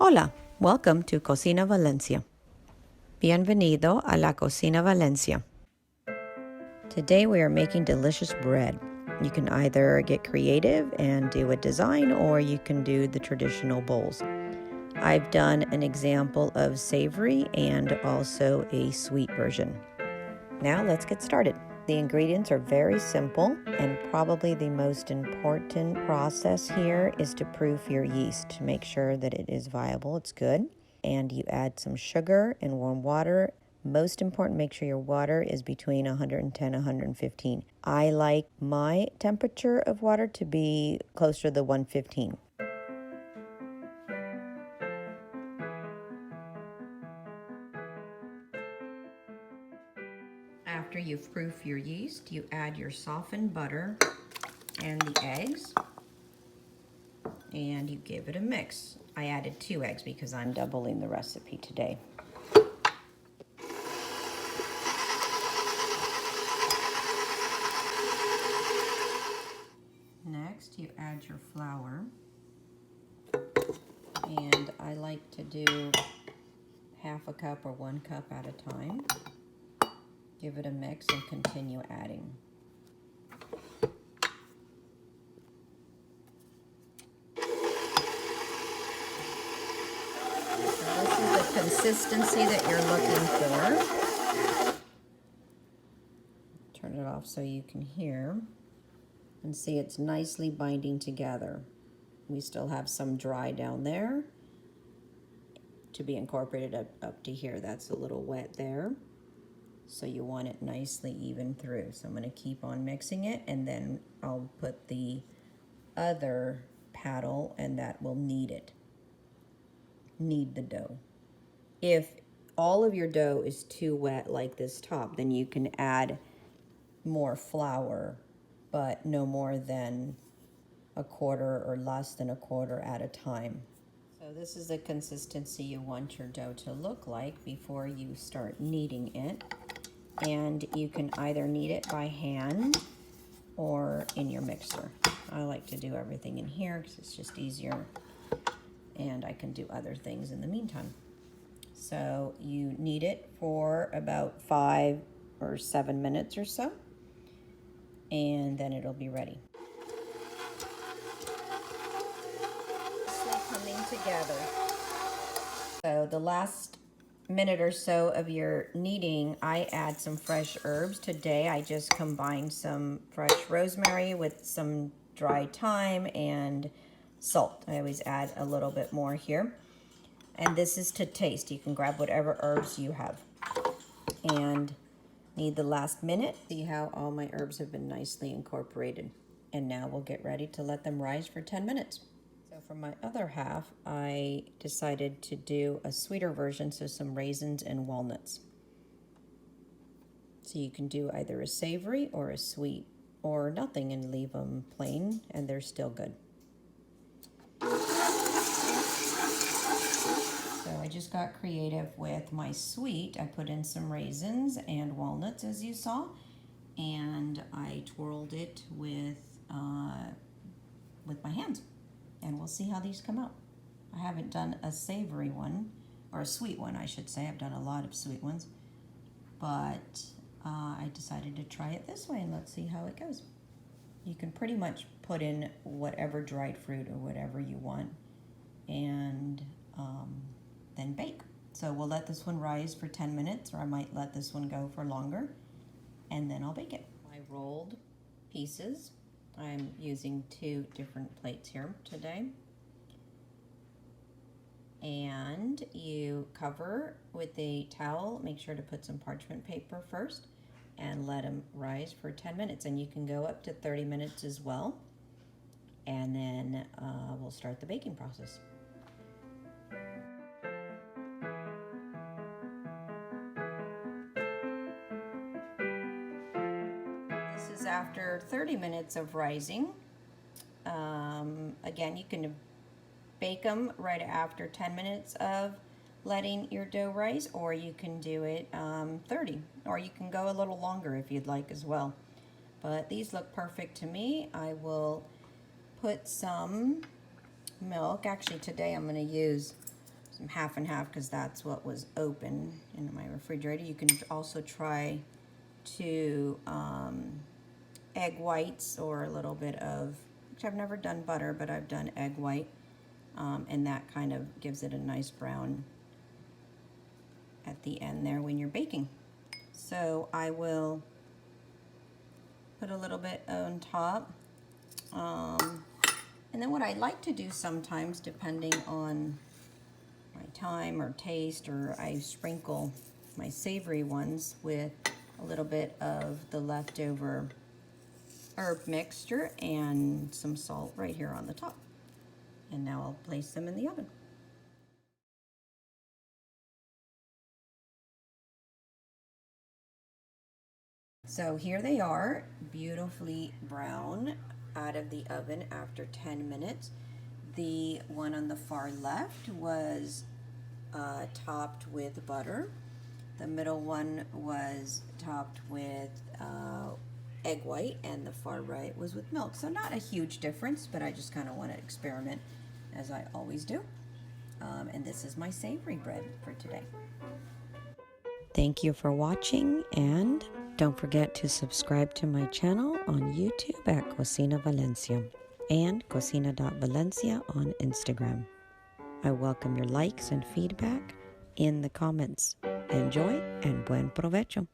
Hola, welcome to Cocina Valencia. Bienvenido a la Cocina Valencia. Today we are making delicious bread. You can either get creative and do a design, or you can do the traditional bowls. I've done an example of savory and also a sweet version. Now let's get started. The ingredients are very simple, and probably the most important process here is to proof your yeast to make sure that it is viable, it's good. And you add some sugar and warm water. Most important, make sure your water is between 110 and 115. I like my temperature of water to be closer to the 115. After you've proofed your yeast, you add your softened butter and the eggs, and you give it a mix. I added 2 eggs because I'm doubling the recipe today. Next, you add your flour, and I like to do half a cup or 1 cup at a time. Give it a mix and continue adding. So this is the consistency that you're looking for. Turn it off so you can hear and see it's nicely binding together. We still have some dry down there to be incorporated up to here. That's a little wet there. So you want it nicely even through. So I'm going to keep on mixing it, and then I'll put the other paddle, and that will knead the dough. If all of your dough is too wet like this top, then you can add more flour, but no more than a quarter or less than a quarter at a time. So this is the consistency you want your dough to look like before you start kneading it. And you can either knead it by hand or in your mixer. I like to do everything in here because it's just easier, and I can do other things in the meantime. So you knead it for about 5 or 7 minutes or so, and then it'll be ready. It's coming together. So the last minute or so of your kneading, I add some fresh herbs. Today I just combined some fresh rosemary with some dry thyme and salt. I always add a little bit more here. And this is to taste. You can grab whatever herbs you have. And knead the last minute. See how all my herbs have been nicely incorporated. And now we'll get ready to let them rise for 10 minutes. So for my other half, I decided to do a sweeter version, so some raisins and walnuts. So you can do either a savory or a sweet, or nothing and leave them plain, and they're still good. So I just got creative with my sweet. I put in some raisins and walnuts, as you saw, and I twirled it with my hands. And we'll see how these come out. I haven't done a savory one, or a sweet one, I should say. I've done a lot of sweet ones. But I decided to try it this way, and let's see how it goes. You can pretty much put in whatever dried fruit or whatever you want, and then bake. So we'll let this one rise for 10 minutes, or I might let this one go for longer, and then I'll bake it. I rolled pieces. I'm using 2 different plates here today. And you cover with a towel. Make sure to put some parchment paper first and let them rise for 10 minutes. And you can go up to 30 minutes as well. And then we'll start the baking process. This is after 30 minutes of rising. Again, you can bake them right after 10 minutes of letting your dough rise, or you can do it 30, or you can go a little longer if you'd like as well. But these look perfect to me. I will put some milk. Actually, today I'm going to use some half and half because that's what was open in my refrigerator. You can also try to egg whites or a little bit of, which I've never done butter, but I've done egg white, and that kind of gives it a nice brown at the end there when you're baking. So I will put a little bit on top. And then what I like to do sometimes, depending on my time or taste, or I sprinkle my savory ones with a little bit of the leftover herb mixture and some salt right here on the top. And now I'll place them in the oven. So here they are, beautifully brown out of the oven after 10 minutes. The one on the far left was topped with butter. The middle one was topped with egg white, and the far right was with milk. So not a huge difference, but I just kind of want to experiment as I always do. And this is my savory bread for today. Thank you for watching, and don't forget to subscribe to my channel on YouTube at Cocina Valencia and cocina.valencia on Instagram. I welcome your likes and feedback in the comments. Enjoy and buen provecho.